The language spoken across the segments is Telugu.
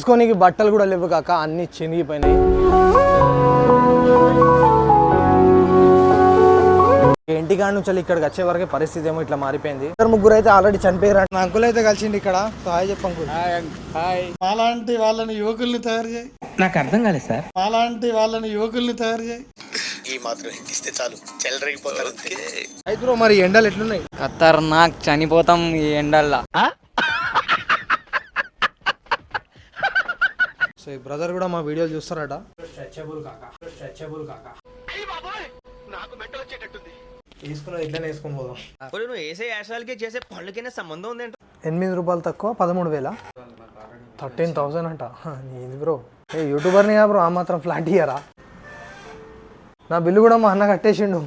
తీసుకోనికి బట్టలు కూడా లేవు కాక, అన్ని చినిగిపోయినాయి. ఇంటికాడ నుంచి ఇక్కడికి వచ్చే వరకే పరిస్థితి ఏమో ఇట్లా మారిపోయింది. ముగ్గురు అయితే ఆల్రెడీ చనిపోయారు. నా అంకుల్ అయితే కలిసిండి ఇక్కడ. హాయ్ చెప్పండి. మాలాంటి వాళ్ళని యువకుల్ని తయారు చేయి. నాకు అర్థం కాలేదు సార్. మాలాంటి వాళ్ళని యువకుల్ని తయారు చేయి. ఈ మాత్రం ఇస్తే చాలు, చెలరేగిపోతారు. అయితే బ్రో మరి ఎండలు ఎట్లున్నాయి? ఖతర్నాక్, చనిపోతాం ఈ ఎండల్లా. సో ఈ బ్రదర్ కూడా మా వీడియోలు చూస్తారట. తీసుకున్నది ఇట్లనే వేసుకొని పోదాం. నువ్వు వేసే యాశాలకి చేసే పళ్ళకైనా సంబంధం ఉంది. 8 రూపాయలు తక్కువ 13,000, 13,000 అంట. ఏంది బ్రో, ఏ యూట్యూబర్ని కా బ్రో, ఆ మాత్రం ఫ్లాట్ ఇయ్యరా? నా బిల్లు కూడా మా అన్న కట్టేసిండు.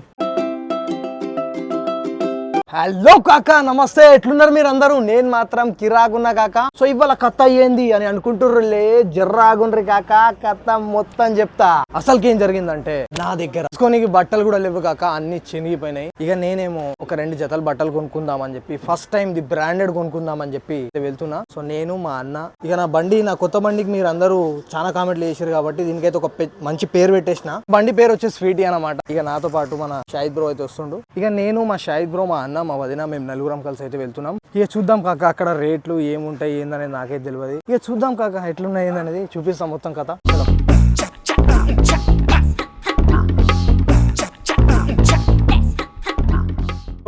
హలో కాకా, నమస్తే, ఎట్లున్నారు మీరు అందరూ? నేను మాత్రం కిరాకున్నా కాక. సో ఇవాళ కథ ఏంది అని అనుకుంటుర్రులే, జర్రాగుండ్రి కాక. కథ మొత్తం చెప్తా. అసలుకి ఏం జరిగిందంటే, నా దగ్గర తీసుకోనికి బట్టలు కూడా లేవు కాక, అన్ని చినిగిపోయినాయి. ఇక నేనేమో ఒక 2 జతలు బట్టలు కొనుక్కుందామని చెప్పి, ఫస్ట్ టైం ది బ్రాండెడ్ కొనుక్కుందామని చెప్పి వెళ్తున్నా. సో నేను మా అన్న, ఇక నా బండి, నా కొత్త బండికి మీరు అందరూ చాలా కామెంట్లు చేశారు కాబట్టి దీనికైతే ఒక మంచి పేరు పెట్టేసిన. బండి పేరు వచ్చి స్వీటీ అనమాట. ఇక నాతో పాటు మన షాహిద్ బ్రో అయితే వస్తుండు. ఇక నేను, మా షాహిద్ బ్రో, మా అన్న, మా వదిన, మేము నలుగురం కలిసి అయితే వెళ్తున్నాం. ఇక చూద్దాం కాక అక్కడ రేట్లు ఏముంటాయి ఏందనేది నాకైతే తెలియదు. ఇక చూద్దాం కాక ఎట్లున్నాయి ఏందనేది చూపిస్తాం మొత్తం కథ.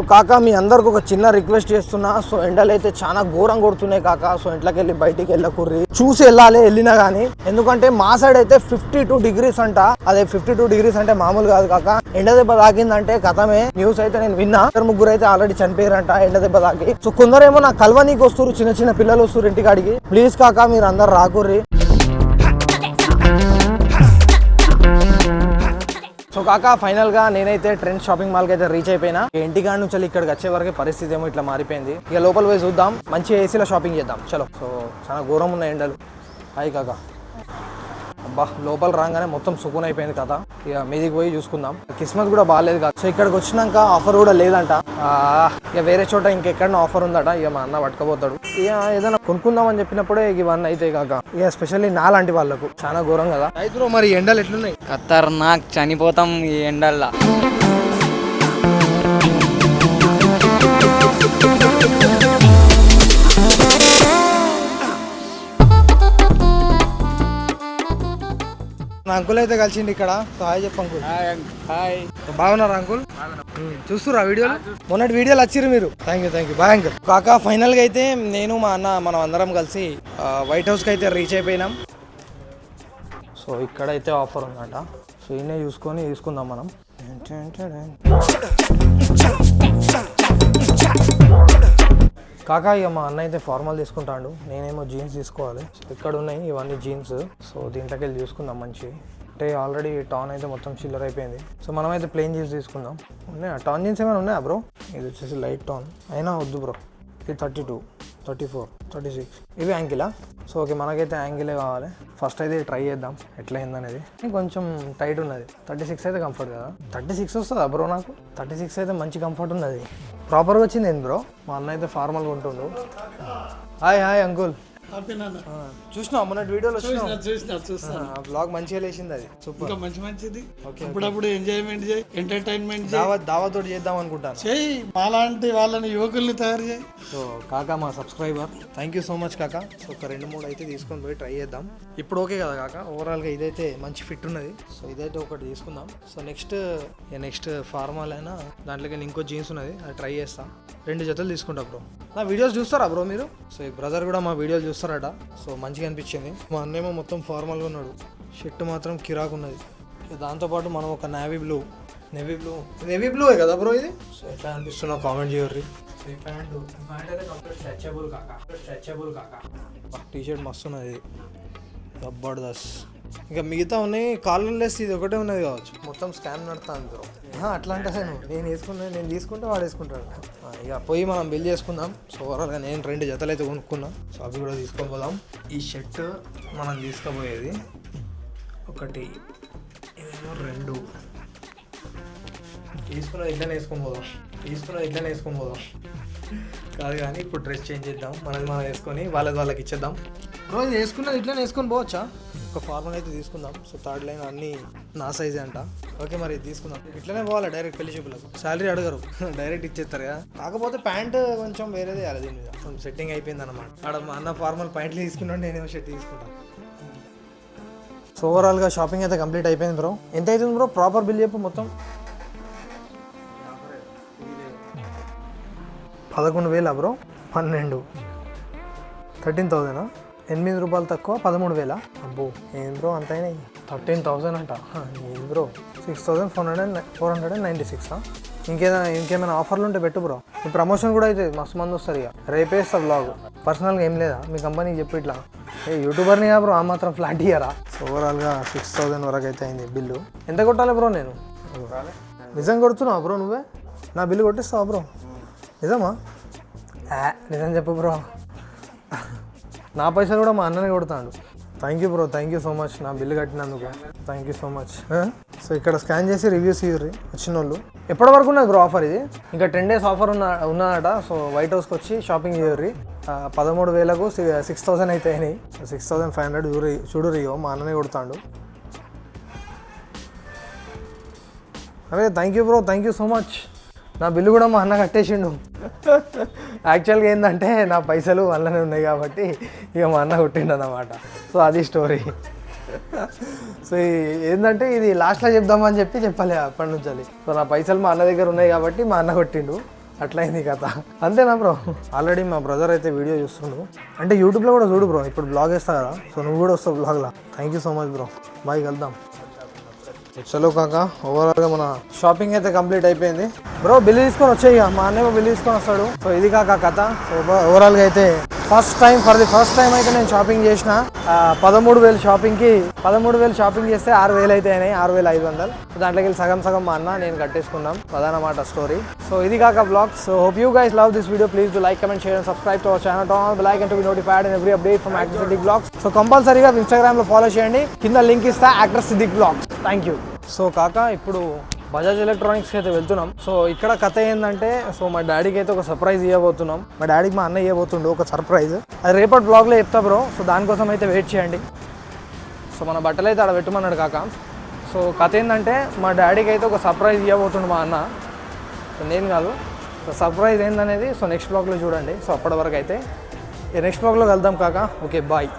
కాకా మీ అందరికి ఒక చిన్న రిక్వెస్ట్ చేస్తున్నా. సో ఎండలు అయితే చాలా ఘోరం కొడుతున్నాయి కాక. సో ఇంట్లోకి వెళ్ళి బయటికి వెళ్ళకుర్రి, చూసి వెళ్ళాలి వెళ్ళినా గానీ. ఎందుకంటే మా సైడ్ అయితే 52 డిగ్రీస్ అంట. అదే 52 డిగ్రీస్ అంటే మామూలు కాదు కాక. ఎండ దెబ్బ తాకిందంటే కథమే. న్యూస్ అయితే నేను విన్నా, 3 అయితే ఆల్రెడీ చనిపోయారంట ఎండ దెబ్బ తాకి. సో కొందరేమో నా కల్వనీకి వస్తురు, చిన్న చిన్న పిల్లలు వస్తురు ఇంటికాడికి. ప్లీజ్ కాక మీరు అందరు రాకుర్రి. సో కాక ఫైనల్ గా నేనైతే ట్రెండ్ షాపింగ్ మాల్ కి అయితే రీచ్ అయిపోయినా. ఇంటికాడ నుంచి ఇక్కడికి వచ్చే వరకే పరిస్థితి ఏమో ఇట్లా మారిపోయింది. ఇక లోపల పోయి చూద్దాం, మంచి ఏసీలో షాపింగ్ చేద్దాం. చలో. సో చాలా ఘోరం ఉన్నాయి ఎండలు. హాయ్ కాక. అబ్బా, లోపల రాగానే మొత్తం సుకూన్ అయిపోయింది కదా. ఇక మీదికి పోయి చూసుకుందాం. కిస్మత్ కూడా బాగాలేదు కాక. సో ఇక్కడికి వచ్చినాక ఆఫర్ కూడా లేదంట. ఇక వేరే చోట ఇంకెక్కడో ఆఫర్ ఉందట. ఇక మా అన్న పట్టుకపోతాడు. ఇక ఏదైనా కొనుక్కుందాం అని చెప్పినప్పుడే ఇవన్నీ అయితే కాక. ఇక ఎస్పెషల్లీ నాలాంటి వాళ్ళకు చాలా ఘోరం కదా. అయితే మరి ఎండలు ఎట్లున్నాయి? ఖతర్నాక్, చనిపోతాం ఈ ఎండల్లా. నా అంకుల్ అయితే కలిసిండి ఇక్కడ. హాయ్ చెప్పండి. హాయ్. బాగున్నారా అంకుల్? చూస్తురా వీడియోలు? మొన్నటి వీడియోలు వచ్చిర్రు మీరు. Thank you bye uncle. కాక ఫైనల్గా అయితే నేను మా అన్న మనం అందరం కలిసి వైట్ హౌస్కి అయితే రీచ్ అయిపోయినాం. సో ఇక్కడైతే ఆఫర్ ఉందట. సో ఈయనే చూసుకొని తీసుకుందాం మనం. కాకా ఇక మా అన్న అయితే ఫార్మల్ తీసుకుంటాడు, నేనేమో జీన్స్ తీసుకోవాలి. ఇక్కడ ఉన్నాయి ఇవన్నీ జీన్స్. సో దీంట్లోకి వెళ్ళి చూసుకుందాం మంచి. అంటే ఆల్రెడీ టాన్ అయితే మొత్తం చిల్లర్ అయిపోయింది. సో మనమైతే ప్లెయిన్ జీన్స్ తీసుకుందాం. ఉన్నాయా టాన్ జీన్స్ ఏమైనా ఉన్నాయా బ్రో? ఇది వచ్చేసి లైట్ టాన్ అయినా వద్దు బ్రో. ఇది 32, 34, 36 ఇవి యాంకిలా. సో ఓకే, మనకైతే యాంకిలే కావాలి. ఫస్ట్ అయితే ట్రై చేద్దాం ఎట్లా అయిందనేది. కొంచెం టైట్ ఉన్నది. 36 అయితే కంఫర్ట్ కదా. 36 వస్తుందా బ్రో? నాకు 36 అయితే మంచి కంఫర్ట్ ఉన్నది. ప్రాపర్గా వచ్చింది ఏంది బ్రో? మా అన్న అయితే ఫార్మల్గా ఉంటుండు. Hi uncle. చూసినా మొన్నటి వీడియోలో చూసిన బ్లాగ్ మంచిగా లేచింది. అది సూపర్, మంచిది. అప్పుడప్పుడు ఎంజాయ్మెంట్ చేయి, ఎంటర్టైన్మెంట్ దావతో చేద్దాం అనుకుంటాను. చేయి. మాలాంటి వాళ్ళని యువకుల్ని తయారు చేయి. సో కాకా మా subscriber, thank you so much కాకా. సో ఒక 2-3 అయితే తీసుకొని పోయి ట్రై చేద్దాం. ఇప్పుడు ఓకే కదా కాకా? ఓవరాల్గా ఇదైతే మంచి ఫిట్ ఉన్నది. సో ఇదైతే ఒకటి తీసుకుందాం. సో నెక్స్ట్ ఫార్మల్ అయినా దాంట్లోకి ఇంకో జీన్స్ ఉన్నది, అది ట్రై చేస్తాం. 2 జతలు తీసుకుంటా బ్రో. నా వీడియోస్ చూస్తారా బ్రో మీరు? సో ఈ బ్రదర్ కూడా మా వీడియోలు చూస్తారట. సో మంచిగా అనిపించింది. మా అన్నేమో మొత్తం ఫార్మల్గా ఉన్నాడు. షర్ట్ మాత్రం కిరాకున్నది. దాంతోపాటు మనం ఒక నేవీ బ్లూ కదా బ్రో ఇది? సో ఎట్లా అనిపిస్తున్నా కామెంట్ చేయర్రి. ఈ ప్యాంట్ అయితే కంప్లీట్ స్ట్రెచబుల్ కాక. టీషర్ట్ మస్తు ఉన్నది, జబర్దస్త్. ఇంకా మిగతా ఉన్నాయి కాలర్ లెస్, ఇది ఒకటే ఉన్నది కావచ్చు. మొత్తం స్కామ్ నడుతుంది బ్రో. అట్లా అంటే నేను తీసుకుంటే వాడు వేసుకుంటాడు. ఇక పోయి మనం బిల్ చేసుకుందాం. సో ఓవరాల్గా నేను 2 జతలు అయితే కొనుక్కున్నా. సో అవి కూడా తీసుకొని పోదాం. ఈ షర్ట్ మనం తీసుకుపోయేది 1, 2 తీసుకున్నది ఇట్లనే వేసుకొని పోదాం. కాదు కానీ ఇప్పుడు డ్రెస్ చేంజ్ చేద్దాం. మనది మనం వేసుకొని వాళ్ళకి ఇచ్చేద్దాం. బ్రో ఇది వేసుకున్నది ఇట్లా వేసుకొని పోవచ్చా? ఒక ఫార్మల్ అయితే తీసుకుందాం. సో థర్డ్ లైన్ అన్నీ నా సైజే అంట. ఓకే మరి తీసుకుందాం. ఇట్లనే పోవాలి డైరెక్ట్ పెళ్లి చూపులకు. శాలరీ అడగరు డైరెక్ట్ ఇచ్చేస్తారు కదా. కాకపోతే ప్యాంట్ కొంచెం వేరేది వేయాలి దీని మీద. కొంచెం సెట్టింగ్ అయిపోయింది అనమాట. ఆడ మా అన్న ఫార్మల్ ప్యాంట్లు తీసుకున్నాడు, నేనేమో షర్ట్ తీసుకుంటాను. సో ఓవరాల్గా షాపింగ్ అయితే కంప్లీట్ అయిపోయింది బ్రో. ఎంత అవుతుంది బ్రో ప్రాపర్ బిల్ చెప్పు మొత్తం? 11,000 బ్రో. 13,000 8 రూపాయలు తక్కువ 13,000. అబ్బో ఏం బ్రో అంతైనా 13,000 అంట. ఏం బ్రో 6,496. ఇంకేమైనా ఆఫర్లు ఉంటే పెట్టు బ్రో. ఈ ప్రమోషన్ కూడా అయితే మస్తు మంది వస్తారు. ఇక రేపేస్తా బ్లాగ్. పర్సనల్గా ఏం లేదా మీ కంపెనీకి చెప్పు ఇట్లా యూట్యూబర్ని బ్రో ఆ మాత్రం ఫ్లాట్ ఇయ్యారా? సో ఓవరాల్గా 6,000 వరకు అయితే అయింది బిల్లు. ఎంత కొట్టాలి బ్రో నేను? నిజం కొడుతున్నావా బ్రో నువ్వే? నా బిల్లు కొట్టిస్తావా బ్రో? నిజమా? నిజం చెప్పు బ్రో. నా పైసలు కూడా మా అన్ననే కొడతాడు. Thank you bro, thank you so much నా బిల్లు కట్టినందుకు. Thank you so much. So ఇక్కడ స్కాన్ చేసి రివ్యూస్ ఇవ్వరు వచ్చిన వాళ్ళు. ఎప్పటి వరకు ఉన్నది బ్రో ఆఫర్ ఇది? ఇంకా 10 days ఆఫర్ ఉన్నదట. సో వైట్ హౌస్కి వచ్చి షాపింగ్ చేయర్రి. 13,000కు 6,000 అయితే అయినాయి. 6,500 చూడు రియో మా అన్ననే కొడతాడు. అరే thank you bro, thank you so much. నా బిల్లు కూడా మా అన్న కట్టేసిండు. యాక్చువల్గా ఏంటంటే నా పైసలు వాళ్ళనే ఉన్నాయి కాబట్టి ఇక మా అన్న కొట్టిండు అన్నమాట. సో అది స్టోరీ. సో ఏంటంటే ఇది లాస్ట్లో చెప్దామని చెప్పాలి అప్పటి నుంచి. సో నా పైసలు మా అన్న దగ్గర ఉన్నాయి కాబట్టి మా అన్న కొట్టిండు. అట్లయింది కథ. అంతేనా బ్రో? ఆల్రెడీ మా బ్రదర్ అయితే వీడియో చూస్తుండు. అంటే యూట్యూబ్లో కూడా చూడు బ్రో, ఇప్పుడు బ్లాగ్ వేస్తా కదా. సో నువ్వు కూడా వస్తావు బ్లాగ్లో. Thank you so much bro. Bye, కలుద్దాం. చలో కాక ఓవరాల్గా మన షాపింగ్ అయితే కంప్లీట్ అయిపోయింది. బ్రో బిల్లు తీసుకొని వచ్చాయి. మా అన్నయ్య బిల్లు తీసుకొని వస్తాడు. సో ఇది కాక కథ. సో ఓవరాల్గా అయితే ఫస్ట్ టైం అయితే నేను షాపింగ్ చేసిన 13,000 షాపింగ్కి 13,000 షాపింగ్ చేస్తే 6,000 అయితే అయినాయి. 6,500. సో దాంట్లోకి వెళ్ళి సగం మా అన్న నేను కట్టేసుకున్నాం. అదనమాట స్టోరీ. సో ఇది కాక blog. So hope you guys love this video. Please do like, comment, share and subscribe to our channel. Turn on the like and to be notified in every update from actor Siddique blogs. So కంపల్సరీగా ఇన్స్టాగ్రామ్లో ఫాలో చేయండి. కింద లింక్ ఇస్తా, actor Siddique blogs. Thank you. So కాక ఇప్పుడు బజాజ్ ఎలక్ట్రానిక్స్కి అయితే వెళ్తున్నాం. సో ఇక్కడ కథ ఏంటంటే, సో మా డాడీకి అయితే ఒక సర్ప్రైజ్ ఇవ్వబోతున్నాం. మా డాడీకి మా అన్న ఇవ్వబోతుండు ఒక సర్ప్రైజ్. అది రేపటి బ్లాగ్లో చెప్తా బ్రో. సో దానికోసం అయితే వెయిట్ చేయండి. సో మన బట్టలు అయితే ఆడ పెట్టమన్నాడు కాక. సో కథ ఏంటంటే మా డాడీకి అయితే ఒక సర్ప్రైజ్ ఇవ్వబోతుండు మా అన్న. సో నేను కాదు. సో సర్ప్రైజ్ ఏందనేది సో నెక్స్ట్ బ్లాగ్లో చూడండి. సో అప్పటి వరకు అయితే నెక్స్ట్ బ్లాగ్లో కలుద్దాం కాక. Okay bye.